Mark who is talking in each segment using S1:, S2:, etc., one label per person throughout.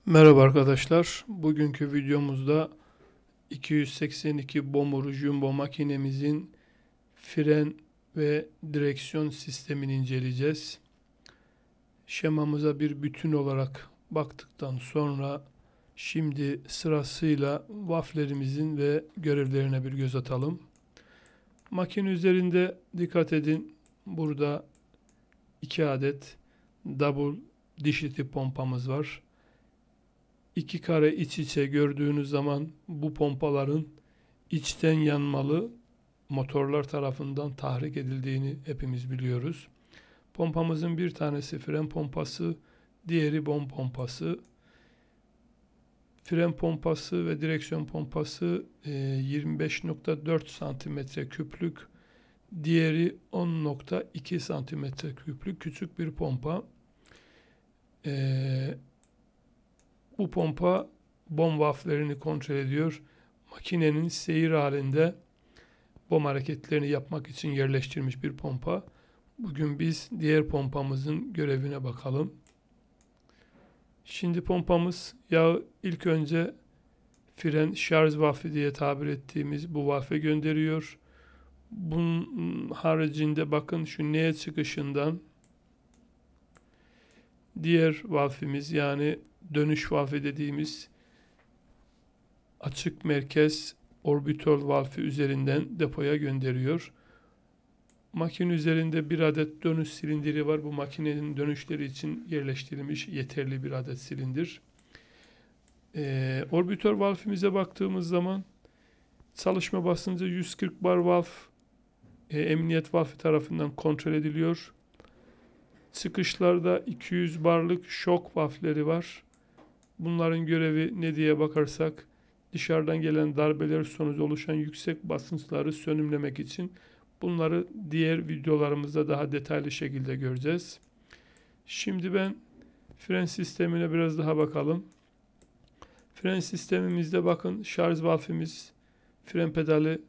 S1: Merhaba arkadaşlar. Bugünkü videomuzda 282 Bomur Jumbo makinemizin fren ve direksiyon sistemini inceleyeceğiz. Şemamıza bir bütün olarak baktıktan sonra şimdi sırasıyla valflerimizin ve görevlerine bir göz atalım. Makine üzerinde dikkat edin. Burada 2 adet double dişli tip pompamız var. İki kare iç içe gördüğünüz zaman bu pompaların içten yanmalı motorlar tarafından tahrik edildiğini hepimiz biliyoruz. Pompamızın bir tanesi fren pompası, diğeri bomb pompası. Fren pompası ve direksiyon pompası 25,4 santimetre küplük, diğeri 10,2 santimetre küplük küçük bir pompa. Bu pompa bom valflerini kontrol ediyor. Makinenin seyir halinde bom hareketlerini yapmak için yerleştirilmiş bir pompa. Bugün biz diğer pompamızın görevine bakalım. Şimdi pompamız yağı ilk önce fren şarj valfi diye tabir ettiğimiz bu valfe gönderiyor. Bunun haricinde bakın şu neye çıkışından diğer valfimiz, yani dönüş valfi dediğimiz açık merkez orbitol valfi üzerinden depoya gönderiyor. Makine üzerinde bir adet dönüş silindiri var. Bu makinenin dönüşleri için yerleştirilmiş yeterli bir adet silindir. Orbitol valfimize baktığımız zaman çalışma basıncı 140 bar valf emniyet valfi tarafından kontrol ediliyor. Çıkışlarda 200 barlık şok valfleri var. Bunların görevi ne diye bakarsak, dışarıdan gelen darbeler sonucu oluşan yüksek basınçları sönümlemek için. Bunları diğer videolarımızda daha detaylı şekilde göreceğiz. Şimdi ben fren sistemine biraz daha bakalım. Fren sistemimizde bakın şarj valfimiz, fren pedali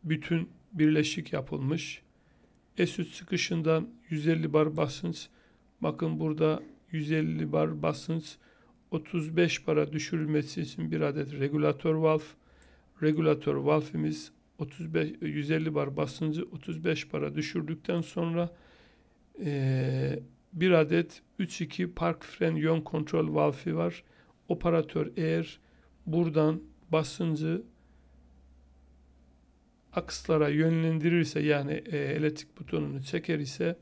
S1: bütün birleşik yapılmış. S3 çıkışından 150 bar basınç. Bakın burada 150 bar basınç 35 bara düşürülmesi için bir adet regülatör valf. Regülatör valfimiz 150 bar basıncı 35 bara düşürdükten sonra bir adet 3-2 park fren yön kontrol valfi var. Operatör eğer buradan basıncı akslara yönlendirirse, yani elektrik butonunu çeker ise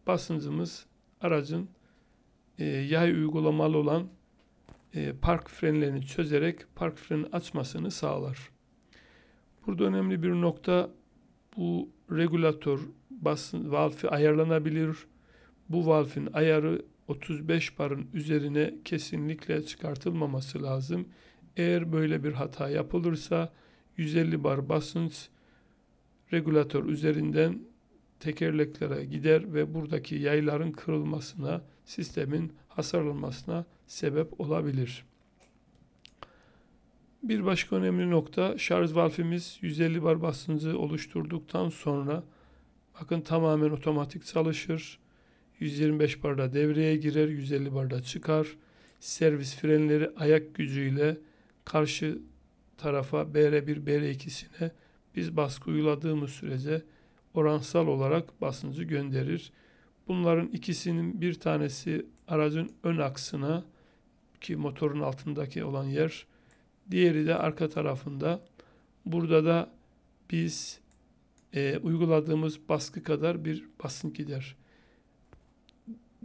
S1: basıncımız aracın yay uygulamalı olan park frenlerini çözerek park freni açmasını sağlar. Burada önemli bir nokta, bu regülatör basınç valfi ayarlanabilir. Bu valfin ayarı 35 barın üzerine kesinlikle çıkartılmaması lazım. Eğer böyle bir hata yapılırsa 150 bar basınç regülatör üzerinden tekerleklere gider ve buradaki yayların kırılmasına, sistemin hasarlanmasına sebep olabilir. Bir başka önemli nokta, şarj valfimiz 150 bar basıncı oluşturduktan sonra bakın tamamen otomatik çalışır. 125 barda devreye girer, 150 barda çıkar. Servis frenleri ayak gücüyle karşı tarafa BR1, BR2'sine biz baskı uyguladığımız sürece oransal olarak basıncı gönderir. Bunların ikisinin bir tanesi aracın ön aksına, ki motorun altındaki olan yer, diğeri de arka tarafında. Burada da biz uyguladığımız baskı kadar bir basınç gider.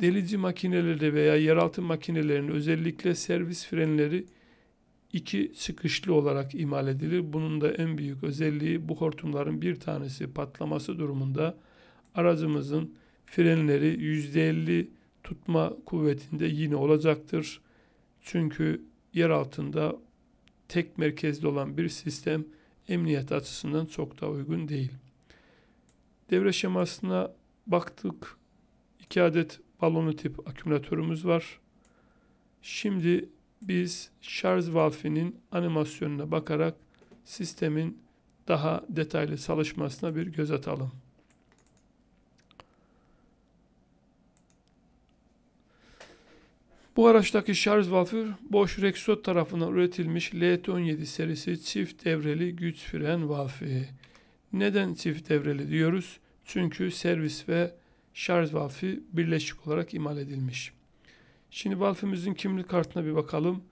S1: Delici makinelerde veya yeraltı makinelerinin özellikle servis frenleri iki çıkışlı olarak imal edilir. Bunun da en büyük özelliği, bu hortumların bir tanesi patlaması durumunda aracımızın frenleri %50 tutma kuvvetinde yine olacaktır. Çünkü yer altında tek merkezli olan bir sistem emniyet açısından çok da uygun değil. Devre şemasına baktık. 2 adet balonu tip akümülatörümüz var. Şimdi biz şarj valfinin animasyonuna bakarak sistemin daha detaylı çalışmasına bir göz atalım. Bu araçtaki şarj valfi Bosch Rexroth tarafından üretilmiş LT17 serisi çift devreli güç fren valfi. Neden çift devreli diyoruz? Çünkü servis ve şarj valfi birleşik olarak imal edilmiş. Şimdi valfimizin kimlik kartına bir bakalım.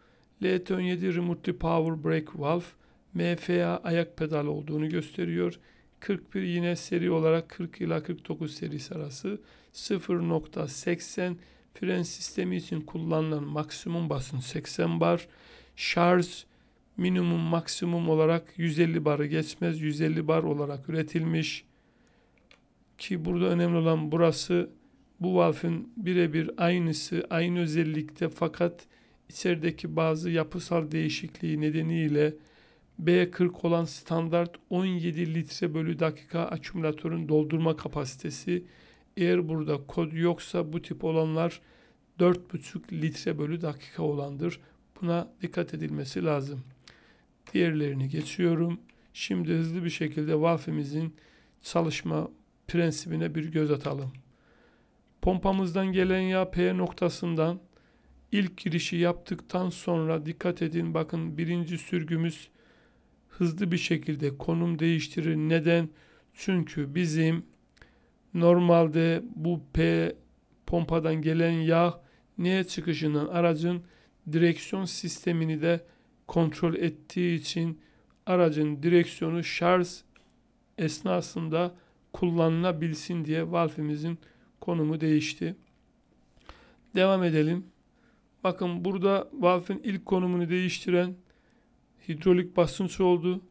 S1: LT17 Remotely Power Brake Valve MFA ayak pedalı olduğunu gösteriyor. 41 yine seri olarak 40 ila 49 serisi arası 0.80 fren sistemi için kullanılan maksimum basınç 80 bar. Şarj minimum maksimum olarak 150 barı geçmez. 150 bar olarak üretilmiş. Ki burada önemli olan burası, bu valfin birebir aynısı, aynı özellikte, fakat içerideki bazı yapısal değişikliği nedeniyle B40 olan standart 17 litre bölü dakika akümülatörün doldurma kapasitesi. Eğer burada kod yoksa bu tip olanlar 4,5 litre bölü dakika olandır. Buna dikkat edilmesi lazım. Diğerlerini geçiyorum. Şimdi hızlı bir şekilde valfimizin çalışma prensibine bir göz atalım. Pompamızdan gelen yağ P noktasından ilk girişi yaptıktan sonra dikkat edin, bakın birinci sürgümüz hızlı bir şekilde konum değiştirir. Neden? Çünkü bizim normalde bu P pompadan gelen yağ neye çıkışından aracın direksiyon sistemini de kontrol ettiği için aracın direksiyonu şarj esnasında kullanılabilsin diye valfimizin konumu değişti. Devam edelim. Bakın burada valfin ilk konumunu değiştiren hidrolik basınç oldu.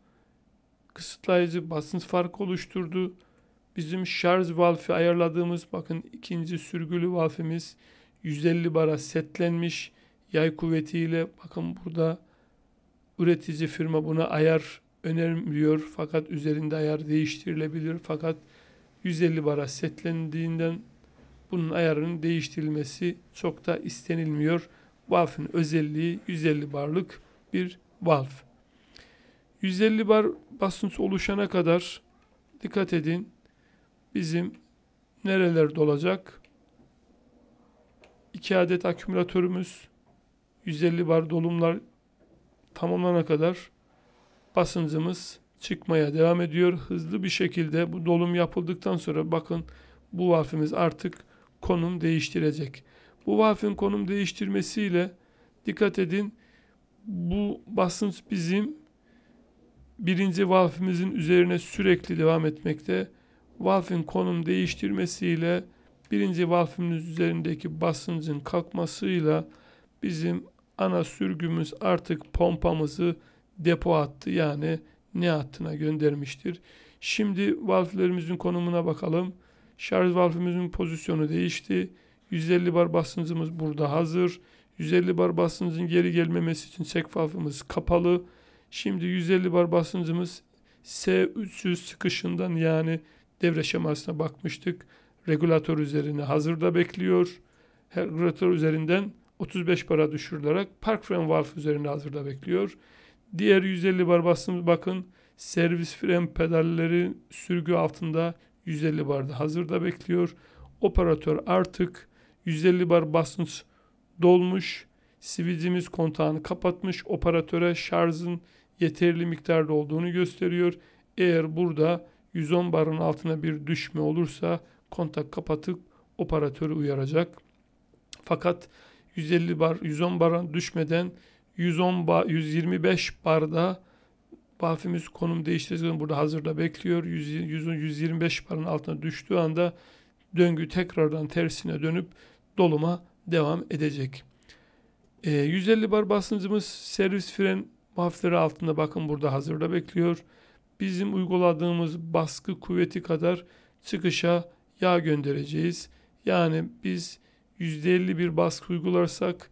S1: Kısıtlayıcı basınç farkı oluşturdu. Bizim şarj valfi ayarladığımız, bakın ikinci sürgülü valfimiz 150 bara setlenmiş yay kuvvetiyle. Bakın burada üretici firma buna ayar önermiyor, fakat üzerinde ayar değiştirilebilir. Fakat 150 bara setlendiğinden bunun ayarının değiştirilmesi çok da istenilmiyor. Valfin özelliği 150 barlık bir valf. 150 bar basınç oluşana kadar dikkat edin. Bizim nerelerde olacak? 2 adet akümülatörümüz 150 bar dolumlar tamamlanana kadar basıncımız çıkmaya devam ediyor. Hızlı bir şekilde bu dolum yapıldıktan sonra bakın bu valfimiz artık konum değiştirecek. Bu valfin konum değiştirmesiyle dikkat edin, bu basınç bizim birinci valfimizin üzerine sürekli devam etmekte. Valfin konum değiştirmesiyle birinci valfimiz üzerindeki basıncın kalkmasıyla bizim ana sürgümüz artık pompamızı depo hattı, yani ne hattına göndermiştir. Şimdi valflerimizin konumuna bakalım. Şarj valfimizin pozisyonu değişti. 150 bar basıncımız burada hazır. 150 bar basıncın geri gelmemesi için çek valfimiz kapalı. Şimdi 150 bar basıncımız S300 çıkışından, yani devre şemasına bakmıştık. Regülatör üzerine hazırda bekliyor. Regülatör üzerinden 35 bara düşürülerek park fren valf üzerinde hazırda bekliyor. Diğer 150 bar basıncımız, bakın servis fren pedalleri sürgü altında 150 barda hazırda bekliyor. Operatör artık 150 bar basınç dolmuş. Switch'imiz kontağını kapatmış. Operatöre şarjın yeterli miktarda olduğunu gösteriyor. Eğer burada 110 barın altına bir düşme olursa kontak kapatıp operatörü uyaracak. Fakat 150 bar, 110 bara düşmeden 125 barda valfimiz konum değiştirecek. Burada hazırda bekliyor. 125 barın altına düştüğü anda döngü tekrardan tersine dönüp doluma devam edecek. 150 bar basıncımız servis fren valfleri altında, bakın burada hazırda bekliyor. Bizim uyguladığımız baskı kuvveti kadar çıkışa yağ göndereceğiz. Yani biz %50 bir baskı uygularsak,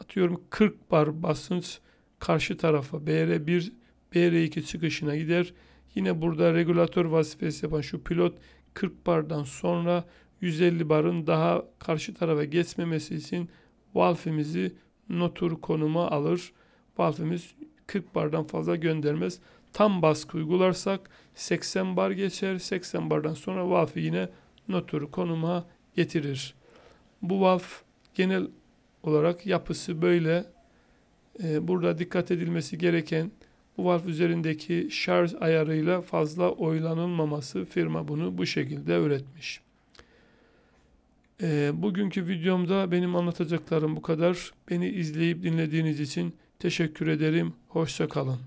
S1: atıyorum 40 bar basınç karşı tarafa BR1, BR2 çıkışına gider. Yine burada regülatör vazifesi yapan şu pilot 40 bardan sonra 150 barın daha karşı tarafa geçmemesi için valfimizi nötr konuma alır. Valfimiz 40 bardan fazla göndermez. Tam baskı uygularsak 80 bar geçer. 80 bardan sonra valfi yine nötr konuma getirir. Bu valf genel olarak yapısı böyle. Burada dikkat edilmesi gereken, bu valv üzerindeki şarj ayarıyla fazla oynanılmaması. Firma bunu bu şekilde üretmiş. Bugünkü videomda benim anlatacaklarım bu kadar. Beni izleyip dinlediğiniz için teşekkür ederim. Hoşça kalın.